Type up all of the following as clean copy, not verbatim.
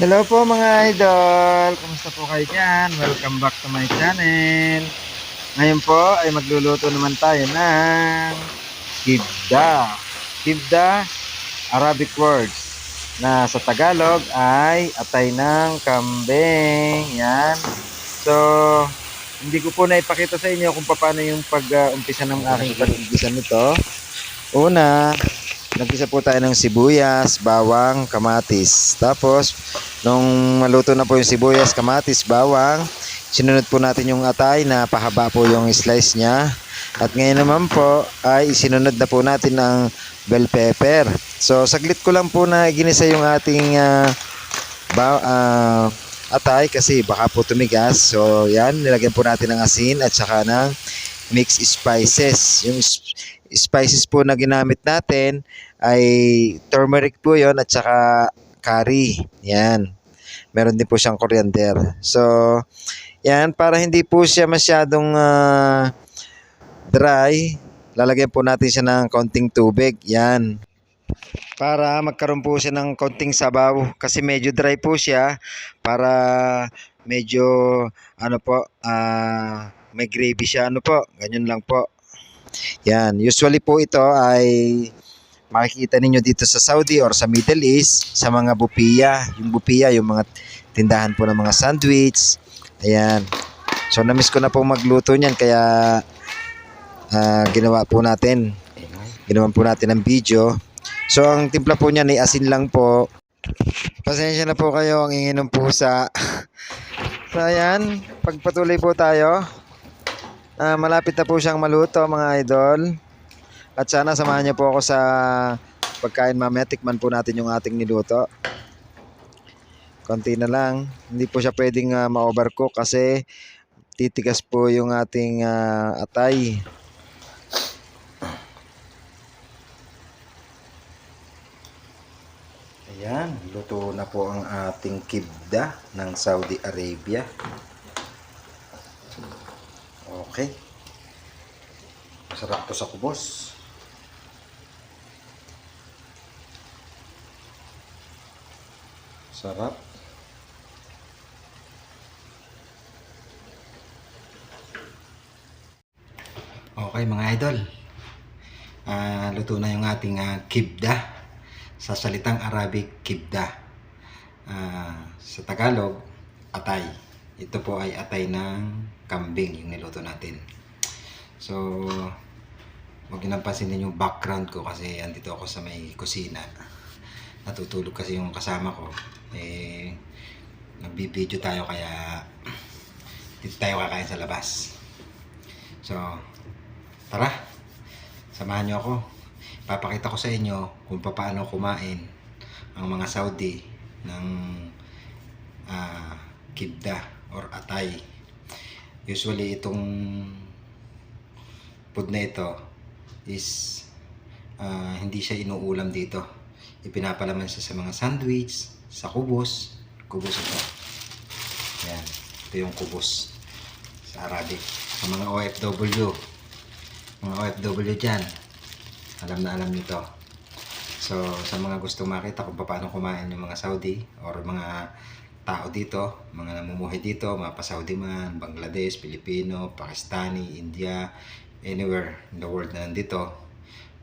Hello po mga idol! Kamusta po kayo dyan? Welcome back to my channel. Ngayon po ay magluluto naman tayo ng kibda. Kibda, Arabic words na sa Tagalog ay atay ng kambing. Yan. So, hindi ko po naipakita sa inyo kung paano yung pag-umpisa ng aking pag-igisa nito. Una, nagisa po tayo ng sibuyas, bawang, kamatis. Tapos, nung maluto na po yung sibuyas, kamatis, bawang, sinunod po natin yung atay na pahaba po yung slice niya. At ngayon naman po ay isinunod na po natin ang bell pepper. So, saglit ko lang po na ginisa yung ating atay kasi baka po tumigas. So, yan, nilagyan po natin ng asin at saka ng mixed spices. Yung spices po na ginamit natin ay turmeric po yon at saka curry. Yan. Meron din po siyang coriander. So, yan, para hindi po siya masyadong dry, lalagyan po natin siya ng konting tubig. Yan. Para magkaroon po siya ng konting sabaw kasi medyo dry po siya para medyo ano po may gravy siya ano po, ganyan lang po. Yan, usually po ito ay makikita ninyo dito sa Saudi or sa Middle East sa mga bupiya. Yung bupiya, yung mga tindahan po ng mga sandwich. Ayan. So namiss ko na po magluto niyan kaya ginawa po natin. Ginawan po natin ng video. So ang timpla po niyan ay asin lang po. Pasensya na po kayo ang ingin ng pusa. So ayan, pagpatuloy po tayo. Malapit na po siyang maluto mga idol. At sana samahan niyo po ako sa pagkain mamaya. Tikman po natin yung ating niluto. Konti na lang. Hindi po siya pwedeng ma-overcook kasi titigas po yung ating atay. Ayan, luto na po ang ating kibda ng Saudi Arabia. Okay. Masarap to sa kubos. Sarap. Okay mga idol. Luto na yung ating kibda. Sa salitang Arabic, kibda. Sa Tagalog, atay. Ito po ay atay ng kambing yung niluto natin. So, huwag nyo nang pansinin yung background ko kasi andito ako sa may kusina. Natutulog kasi yung kasama ko. Nagbibideo tayo kaya dito tayo kakain sa labas. So, tara, samahan nyo ako. Papakita ko sa inyo kung paano kumain ang mga Saudi ng kibda or atay. Usually itong food na ito is hindi siya inuulam dito. Ipinapalaman siya sa mga sandwich, sa kubos. Kubos ito. Yan. Ito yung kubos sa Arabic. Sa mga OFW. Mga OFW dyan. Alam na alam nito. So, sa mga gustong makita kung paano kumain yung mga Saudi or mga tao dito, mga namumuhay dito, mga pa-Saudi man, Bangladesh, Pilipino, Pakistani, India, anywhere in the world na nandito,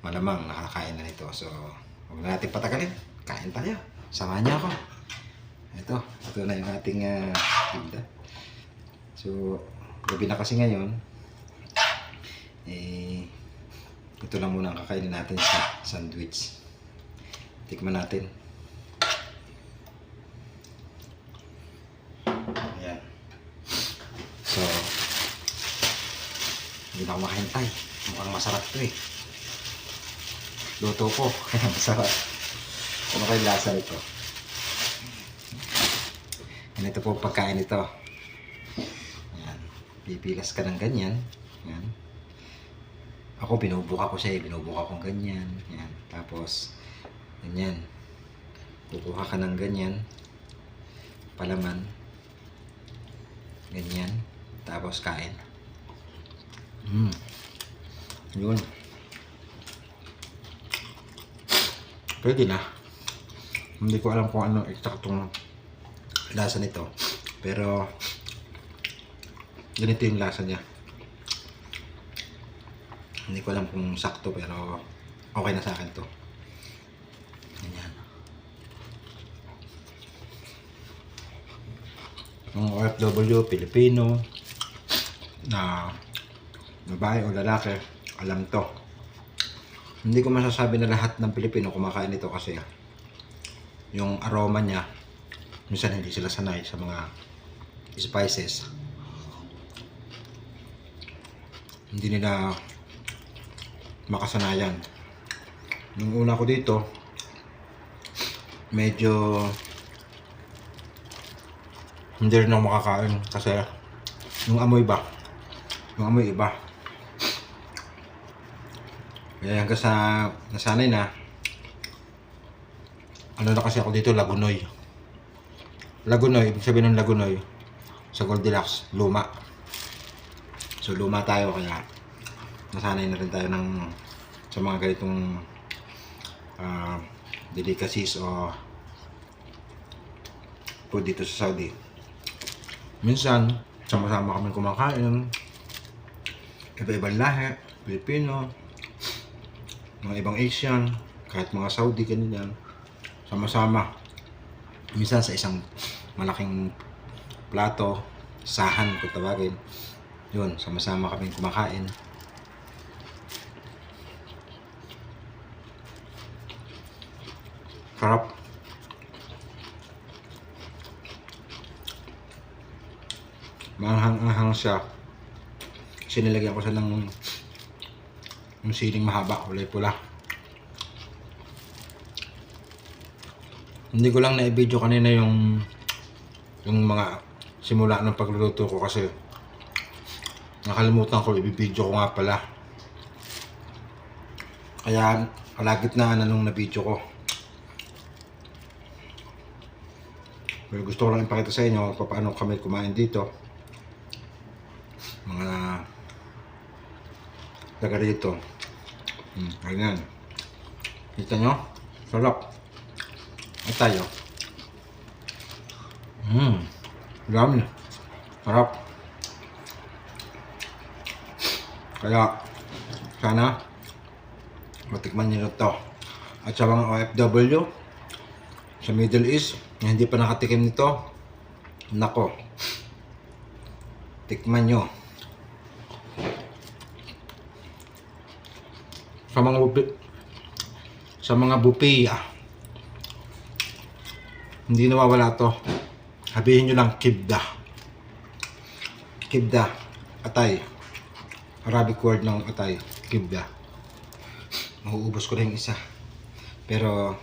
malamang nakakain na nito. So, huwag na natin patagalin. Kain tayo. Samahan niyo ako. Ito na yung ating kibda. So, gabi na kasi ngayon. Ito lang muna ang kakainin natin sa sandwich. Tikman natin. Ayan. So, hindi na ako makahintay. Mukhang masarap ito eh. Luto ko. Kaya masarap. Ano kayo lasa nito? Ganito po pagkain ito. Ayan. Pipilas ka ng ganyan. Ayan. Ako binubuka ko siya eh. Binubuka kong ganyan. Ayan. Tapos, ganyan. Kukuha ka ng ganyan. Palaman. Ganyan. Tapos kain. Yun. Pwede na. Hindi ko alam kung anong eksaktong lasa nito. Pero ganito yung lasa niya. Hindi ko alam kung sakto pero okay na sa akin to. Ganyan. Yung OFW, Pilipino, na babae o lalaki, alam to. Hindi ko masasabi na lahat ng Pilipino kumakain nito kasi yung aroma niya, minsan hindi sila sanay sa mga spices. Hindi nila makasanayan. Nung una ko dito, medyo hindi rin ako makakain kasi yung amoy iba. Kaya hanggang sa nasanay na, ano na kasi ako dito, Lagunoy. Lagunoy, ibig sabihin ng Lagunoy, sa Goldilocks, luma. So luma tayo kaya nasanay na rin tayo sa mga ganitong delicacies o food dito sa Saudi. Minsan, sama-sama kami kumakain. Iba-ibang lahi, Pilipino, mga ibang Asian, kahit mga Saudi, ganyan. Sama-sama. Minsan sa isang malaking plato, sahan kung tawagin. Yun, sama-sama kami kumakain. Sarap. Maanghang-anghang siya. Kasi nilagyan ko siya ng siling mahaba, kulay pula. Hindi ko lang na-video kanina yung mga simula ng pagluluto ko kasi nakalimutan ko, i-video ko nga pala. Kaya kalagitnaan na nung na-video ko. Pero gusto ko lang ipakita sa inyo paano kami kumain dito. Mga taga rito. Ganyan. Kita nyo? Sarap. At tayo. Dami. Sarap. Kaya sana matikman nyo to. At sa mga OFW sa Middle East na hindi pa nakatikim nito, nako, tikman nyo. Sa mga buffet, hindi nawawala to. Sabihin nyo lang kibda. Kibda, atay. Arabic word ng atay, kibda. Mauubos ko na yung isa. Pero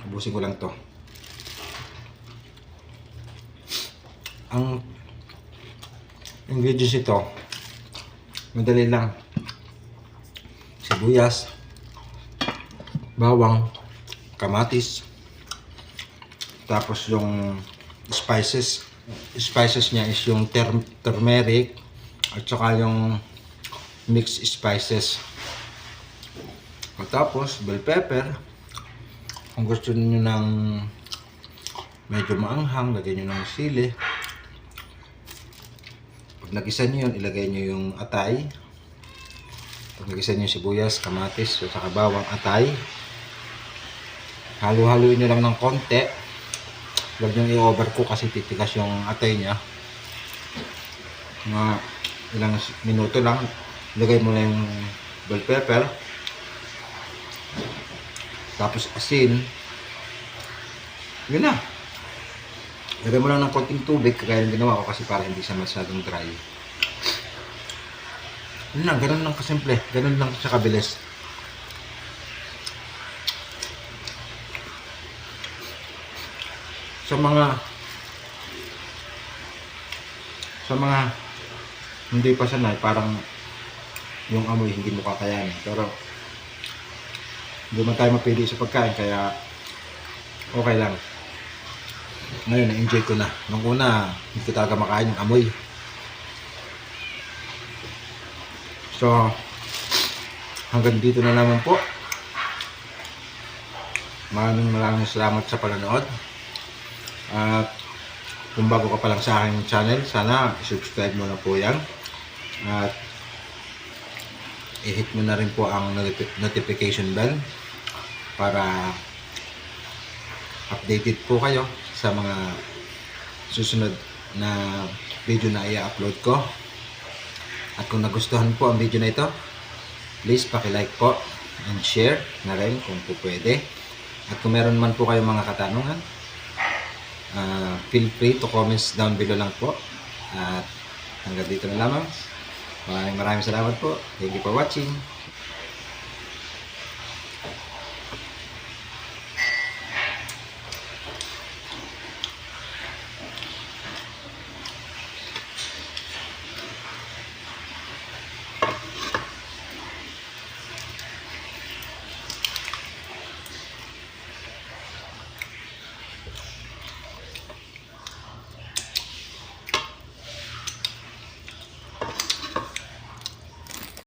ubusin ko lang to. Ang ingredients ito, madali lang. Sibuyas, bawang, kamatis, tapos yung spices niya is yung turmeric at saka yung mixed spices. At tapos bell pepper, kung gusto niyo ng medyo maanghang, lagyan niyo ng sili. Pag nagisa niyo yun, ilagay niyo yung atay. Pag nagisa niyo yung sibuyas, kamatis, at saka bawang, atay, halo-haluin niyo lang ng konti. Huwag nyo i-overcook kasi titigas yung atay niya. Mga ilang minuto lang, ilagay mo na yung bell pepper, tapos asin. Yun na. Lagay mo lang ng konting tubig, kaya yung ginawa ko kasi para hindi siya masyadong dry. Yun lang, ganun lang kasimple, ganun lang siya kabilis. Sa mga hindi pa sanay, parang yung amoy hindi mo kakayanin. Pero hindi man tayo mapili sa pagkain, kaya okay lang. Ngayon, na-enjoy ko na. Nung una, hindi ko talaga makain yung amoy. So, hanggang dito na naman po. Maraming salamat sa panonood. At kung bago ka pa lang sa aking channel, sana subscribe mo na po yan. At i-hit mo na rin po ang notification bell para updated po kayo sa mga susunod na video na i-upload ko. At kung nagustuhan po ang video na ito, please paki-like po and share na rin kung po pwede. At kung meron man po kayong mga katanungan, feel free to comments down below lang po. At hanggang dito na lamang. Maraming salamat po. Thank you for watching.